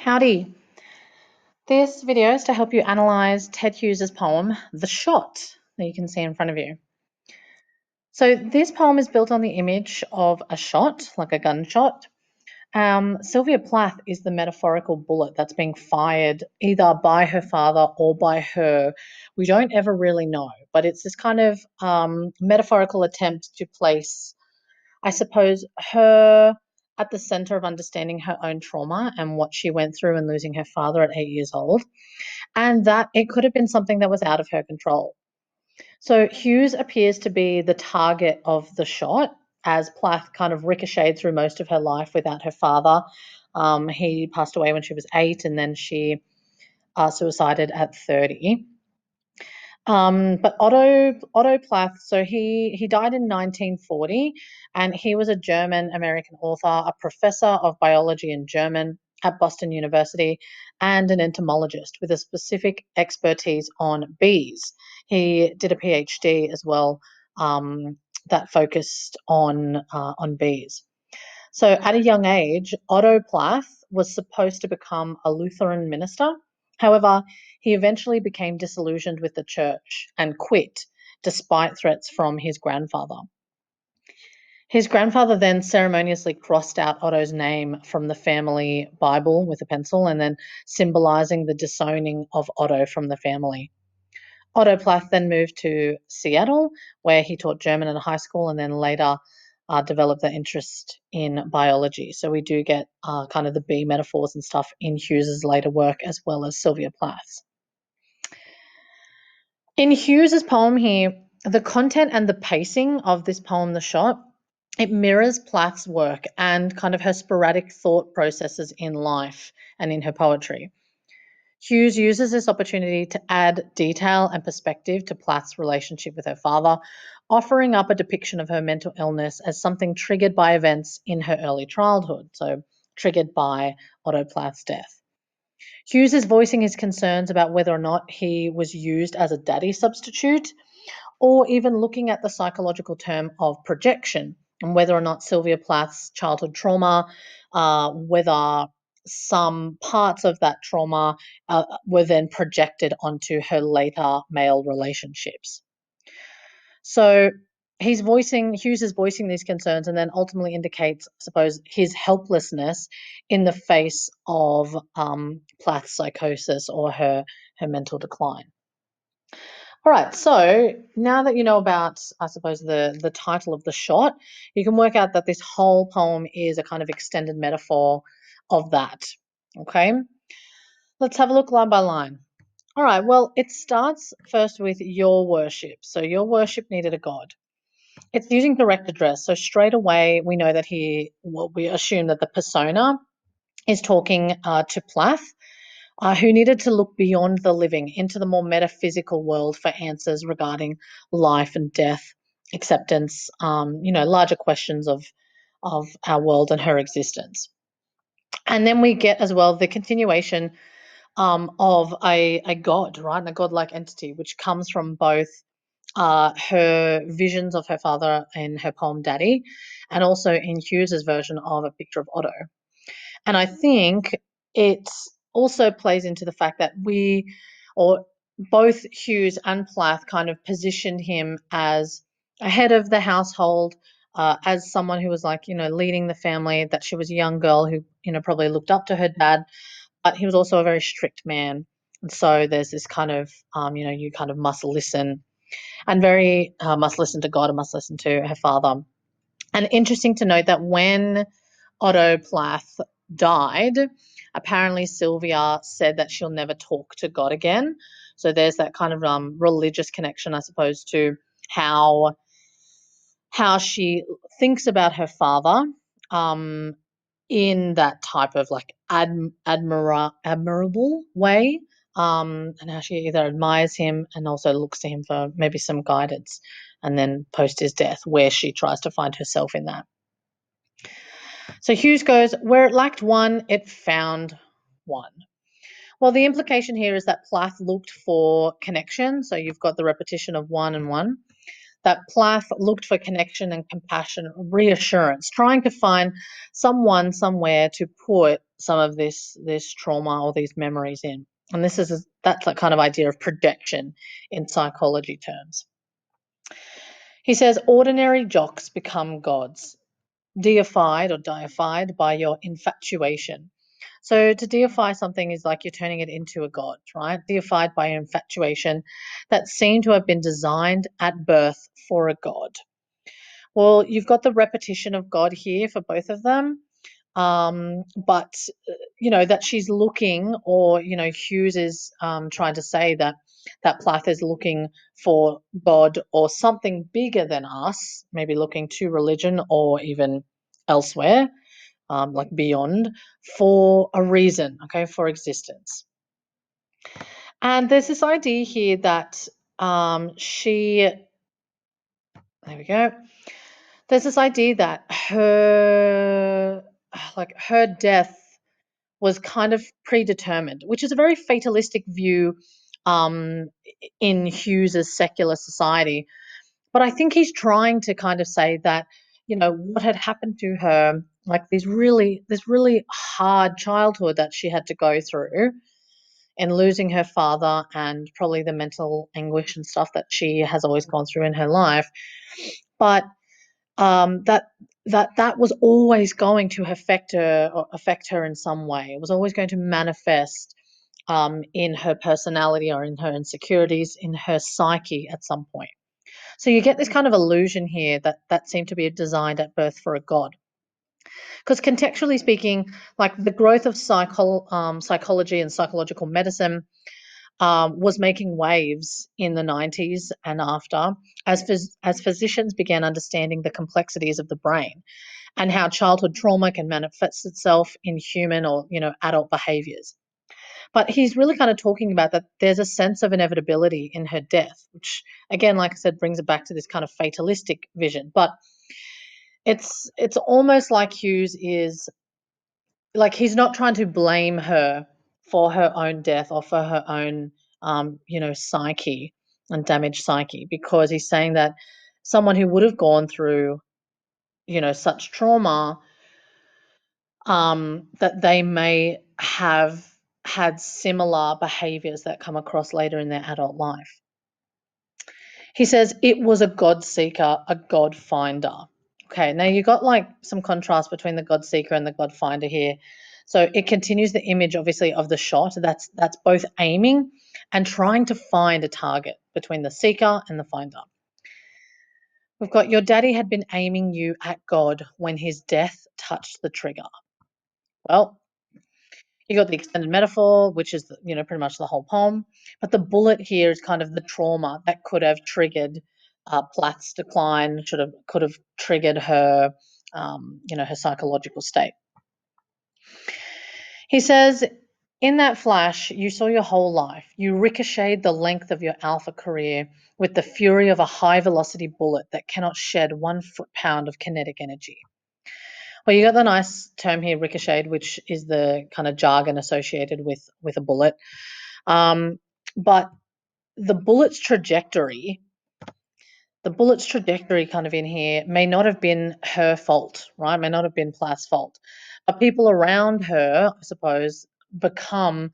Howdy. This video is to help you analyze Ted Hughes' poem, The Shot, that you can see in front of you. So this poem is built on the image of a shot, like a gunshot. Sylvia Plath is the metaphorical bullet that's being fired either by her father or by her. We don't ever really know, but it's this kind of metaphorical attempt to place, I suppose, her at the center of understanding her own trauma and what she went through in losing her father at 8 years old, and that it could have been something that was out of her control. So Hughes appears to be the target of the shot, as Plath kind of ricocheted through most of her life without her father. He passed away when she was 8, and then she suicided at 30. But Otto Plath, so he died in 1940, and he was a German American author, a professor of biology and German at Boston University, and an entomologist with a specific expertise on bees. He did a PhD as well, that focused on bees. So at a young age, Otto Plath was supposed to become a Lutheran minister. However, he eventually became disillusioned with the church and quit, despite threats from his grandfather. His grandfather then ceremoniously crossed out Otto's name from the family Bible with a pencil, and then symbolizing the disowning of Otto from the family. Otto Plath then moved to Seattle, where he taught German at a high school, and then later developed the interest in biology. So we do get kind of the bee metaphors and stuff in Hughes's later work, as well as Sylvia Plath's. In Hughes's poem here, the content and the pacing of this poem, The Shot, it mirrors Plath's work and kind of her sporadic thought processes in life and in her poetry. Hughes uses this opportunity to add detail and perspective to Plath's relationship with her father, offering up a depiction of her mental illness as something triggered by events in her early childhood, so triggered by Otto Plath's death. Hughes is voicing his concerns about whether or not he was used as a daddy substitute, or even looking at the psychological term of projection and whether or not Sylvia Plath's childhood trauma, whether some parts of that trauma were then projected onto her later male relationships. So Hughes is voicing these concerns, and then ultimately indicates, I suppose, his helplessness in the face of Plath's psychosis or her mental decline. All right, so now that you know about, I suppose, the title of The Shot, you can work out that this whole poem is a kind of extended metaphor of that, okay? Let's have a look line by line. All right, well, it starts first with your worship. So your worship needed a god. It's using direct address, so straight away we know that we assume that the persona is talking to Plath, who needed to look beyond the living into the more metaphysical world for answers regarding life and death, acceptance, larger questions of our world and her existence. And then we get as well the continuation of a god, right, and a godlike entity, which comes from both her visions of her father in her poem Daddy, and also in Hughes's version of A Picture of Otto. And I think it also plays into the fact that both Hughes and Plath kind of positioned him as a head of the household, as someone who was leading the family, that she was a young girl who, probably looked up to her dad, but he was also a very strict man. And so there's this kind of, you kind of must listen and must listen to God and must listen to her father. And interesting to note that when Otto Plath died, apparently Sylvia said that she'll never talk to God again. So there's that kind of religious connection, I suppose, to how she thinks about her father in that type of admirable way, and how she either admires him and also looks to him for maybe some guidance, and then post his death, where she tries to find herself in that. So Hughes goes, where it lacked one, it found one. Well, the implication here is that Plath looked for connection. So you've got the repetition of one and one. that Plath looked for connection and compassion, reassurance, trying to find someone somewhere to put some of this trauma or these memories in. And that's that kind of idea of projection in psychology terms. He says ordinary jocks become gods, deified by your infatuation. So to deify something is like you're turning it into a god, right? Deified by your infatuation that seemed to have been designed at birth for a god. Well, you've got the repetition of God here for both of them. But that she's looking, or Hughes is trying to say that Plath is looking for God or something bigger than us, maybe looking to religion or even elsewhere, like beyond, for a reason, okay, for existence. And there's this idea here that there we go. There's this idea that her death was kind of predetermined, which is a very fatalistic view um, in Hughes's secular society. But I think he's trying to kind of say that, what had happened to her, like this really hard childhood that she had to go through, and losing her father, and probably the mental anguish and stuff that she has always gone through in her life. But that was always going to affect her in some way. It was always going to manifest in her personality or in her insecurities, in her psyche at some point. So you get this kind of illusion here that seemed to be designed at birth for a god. Because contextually speaking, like the growth of psychology and psychological medicine was making waves in the 90s and after, as physicians began understanding the complexities of the brain and how childhood trauma can manifest itself in human or adult behaviors. But he's really kind of talking about that there's a sense of inevitability in her death, which again, like I said, brings it back to this kind of fatalistic vision. But it's almost like Hughes is like, he's not trying to blame her for her own death or for her own psyche and damaged psyche, because he's saying that someone who would have gone through such trauma, that they may have had similar behaviors that come across later in their adult life. He says it was a God seeker, a God finder. Okay, now you got like some contrast between the God seeker and the God finder here. So it continues the image, obviously, of the shot. That's both aiming and trying to find a target between the seeker and the finder. We've got your daddy had been aiming you at God when his death touched the trigger. Well, you got the extended metaphor, which is pretty much the whole poem, but the bullet here is kind of the trauma that could have triggered Plath's decline, could have triggered her, her psychological state. He says, in that flash, you saw your whole life. You ricocheted the length of your alpha career with the fury of a high-velocity bullet that cannot shed 1 foot-pound of kinetic energy. Well, you got the nice term here, ricocheted, which is the kind of jargon associated with a bullet. But the bullet's trajectory kind of in here may not have been her fault, right? May not have been Plath's fault. But people around her, I suppose, become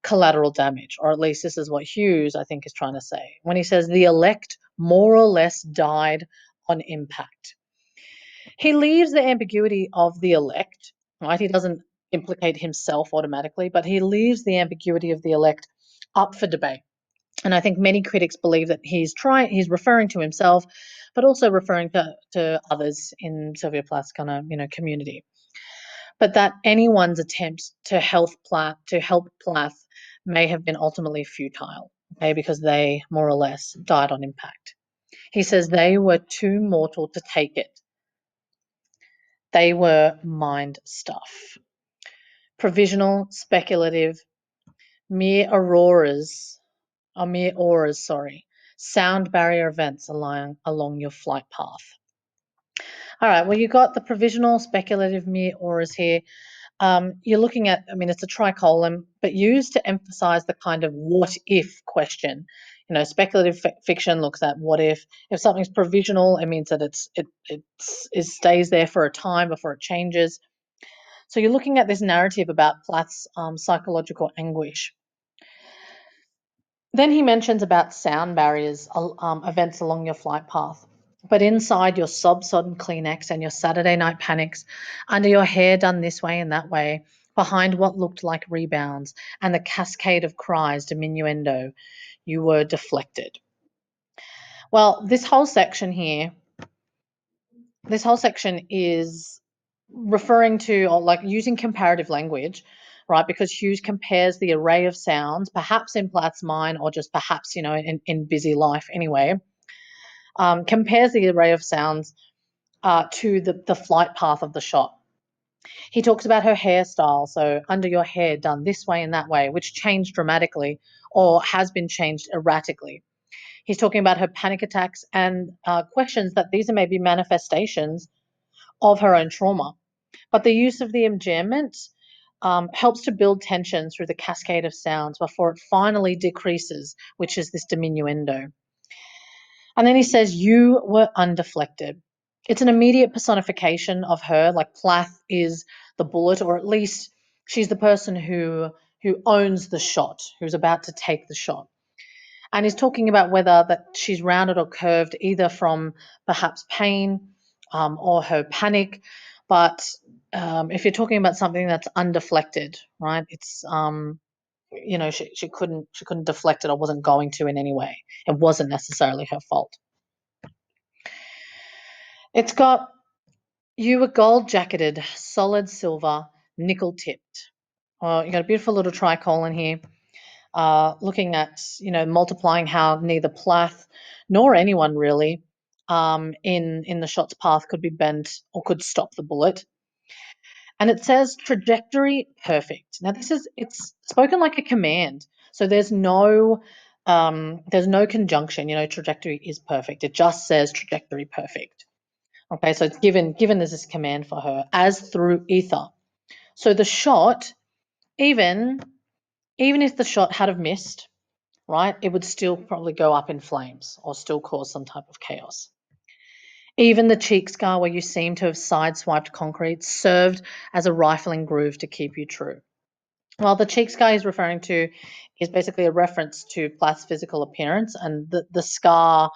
collateral damage, or at least this is what Hughes, I think, is trying to say when he says the elect more or less died on impact. He leaves the ambiguity of the elect, right? He doesn't implicate himself automatically, but he leaves the ambiguity of the elect up for debate. And I think many critics believe that he's referring to himself, but also referring to others in Sylvia Plath's kind of community. But that anyone's attempt to help Plath may have been ultimately futile, okay, because they more or less died on impact. He says they were too mortal to take it. They were mind stuff. Provisional, speculative, mere auras, sound barrier events along your flight path. All right, well, you got the provisional, speculative, mere auras here. You're looking at, it's a tricolon, but used to emphasize the kind of what if question. Speculative fiction looks at what if. If something's provisional, it means that it stays there for a time before it changes. So you're looking at this narrative about Plath's psychological anguish. Then he mentions about sound barriers, events along your flight path. But inside your sob-sodden Kleenex and your Saturday night panics, under your hair done this way and that way, behind what looked like rebounds and the cascade of cries diminuendo, you were deflected. Well, this whole section is referring to, or like using comparative language, right? Because Hughes compares the array of sounds, perhaps in Plath's mind, or just perhaps, in busy life anyway, compares the array of sounds to the flight path of the shot. He talks about her hairstyle, so under your hair done this way and that way, which changed dramatically or has been changed erratically. He's talking about her panic attacks and questions that these are maybe manifestations of her own trauma. But the use of the enjambment helps to build tension through the cascade of sounds before it finally decreases, which is this diminuendo. And then he says, you were undeflected. It's an immediate personification of her, like Plath is the bullet, or at least she's the person who owns the shot, who's about to take the shot. And he's talking about whether that she's rounded or curved, either from perhaps pain or her panic. But if you're talking about something that's undeflected, right? It's she couldn't deflect it or wasn't going to in any way. It wasn't necessarily her fault. It's got, you were gold jacketed, solid silver, nickel tipped. Well, you got a beautiful little tricolon here. Looking at, multiplying how neither Plath nor anyone really in the shot's path could be bent or could stop the bullet. And it says trajectory perfect. Now it's spoken like a command. So there's no conjunction, trajectory is perfect. It just says trajectory perfect. Okay, so it's given as this command for her, as through ether. So the shot, even if the shot had have missed, right, it would still probably go up in flames or still cause some type of chaos. Even the cheek scar where you seem to have sideswiped concrete served as a rifling groove to keep you true. Well, the cheek scar he's referring to is basically a reference to Plath's physical appearance, and the scar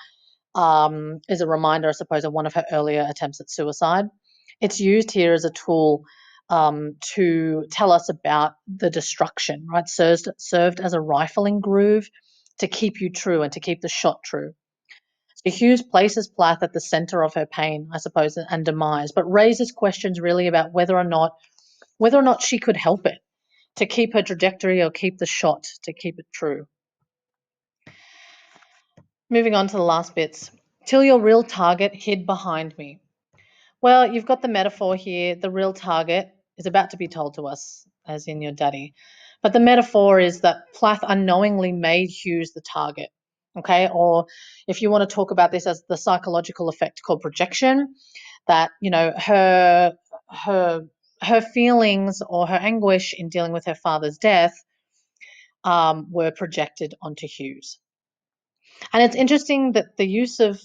is a reminder, I suppose, of one of her earlier attempts at suicide. It's used here as a tool to tell us about the destruction, right? Served as a rifling groove to keep you true and to keep the shot true. So Hughes places Plath at the center of her pain, I suppose, and demise, but raises questions really about whether or not she could help it, to keep her trajectory or keep the shot, to keep it true. Moving on to the last bits. Till your real target hid behind me. Well, you've got the metaphor here. The real target is about to be told to us, as in your daddy. But the metaphor is that Plath unknowingly made Hughes the target. Okay, or if you want to talk about this as the psychological effect called projection, that her feelings or her anguish in dealing with her father's death were projected onto Hughes. And it's interesting that the use of,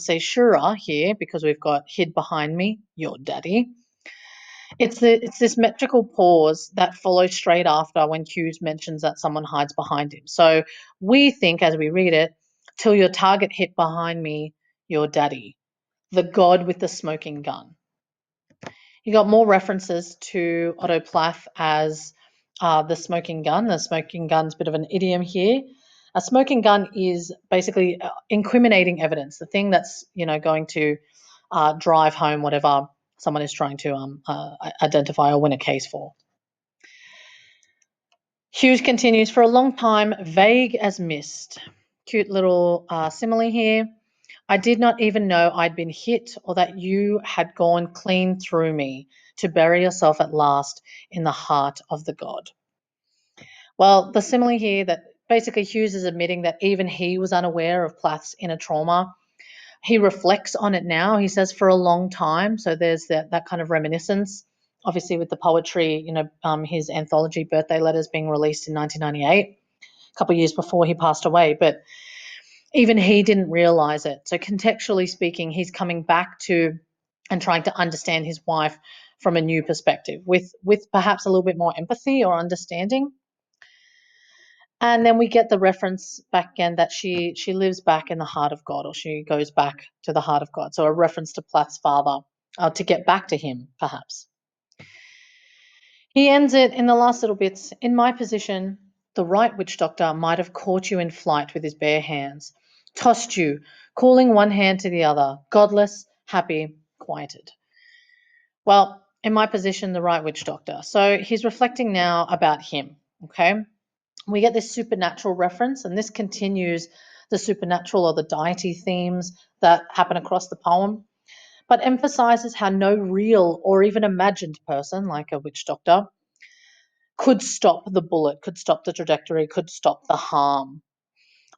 say, Shura here, because we've got hid behind me, your daddy. It's this metrical pause that follows straight after when Hughes mentions that someone hides behind him. So we think as we read it, till your target hit behind me, your daddy, the god with the smoking gun. You got more references to Otto Plath as the smoking gun. The smoking gun's a bit of an idiom here. A smoking gun is basically incriminating evidence, the thing that's going to drive home whatever someone is trying to identify or win a case for. Hughes continues, for a long time, vague as mist. Cute little simile here. I did not even know I'd been hit or that you had gone clean through me to bury yourself at last in the heart of the god. Well, the simile here that basically Hughes is admitting that even he was unaware of Plath's inner trauma. He reflects on it now. He says for a long time. So there's that kind of reminiscence. Obviously, with the poetry, his anthology Birthday Letters being released in 1998, a couple of years before he passed away. But Even he didn't realize it. So contextually speaking, he's coming back to and trying to understand his wife from a new perspective with perhaps a little bit more empathy or understanding. And then we get the reference back again that she lives back in the heart of God, or she goes back to the heart of God. So a reference to Plath's father, to get back to him, perhaps. He ends it in the last little bits. In my position, the right witch doctor might have caught you in flight with his bare hands, tossed you, calling one hand to the other, godless, happy, quieted. Well, in my position, the right witch doctor. So he's reflecting now about him, okay? We get this supernatural reference, and this continues the supernatural or the deity themes that happen across the poem, but emphasizes how no real or even imagined person, like a witch doctor, could stop the bullet, could stop the trajectory, could stop the harm.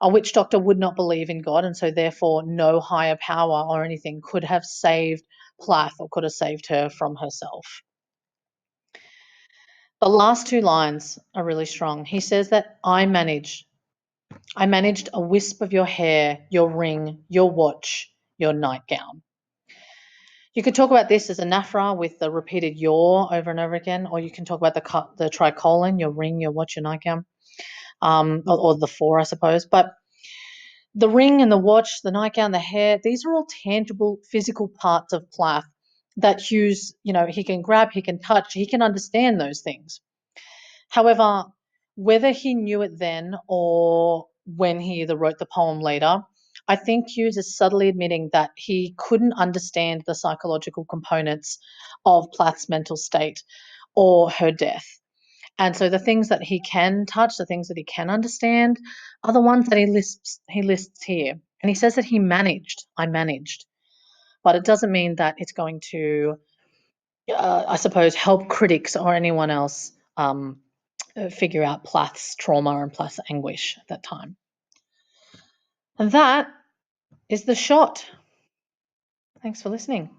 A witch doctor would not believe in God, and so therefore no higher power or anything could have saved Plath or could have saved her from herself. The last two lines are really strong. He says that I managed a wisp of your hair, your ring, your watch, your nightgown. You could talk about this as anaphora with the repeated your over and over again, or you can talk about the tricolon, your ring, your watch, your nightgown, or the four, I suppose. But the ring and the watch, the nightgown, the hair, these are all tangible physical parts of Plath that Hughes, he can grab, he can touch, he can understand those things. However, whether he knew it then or when he either wrote the poem later, I think Hughes is subtly admitting that he couldn't understand the psychological components of Plath's mental state or her death. And so the things that he can touch, the things that he can understand, are the ones that he lists here. And he says that I managed. But it doesn't mean that it's going to, I suppose, help critics or anyone else figure out Plath's trauma and Plath's anguish at that time. And that is the shot. Thanks for listening.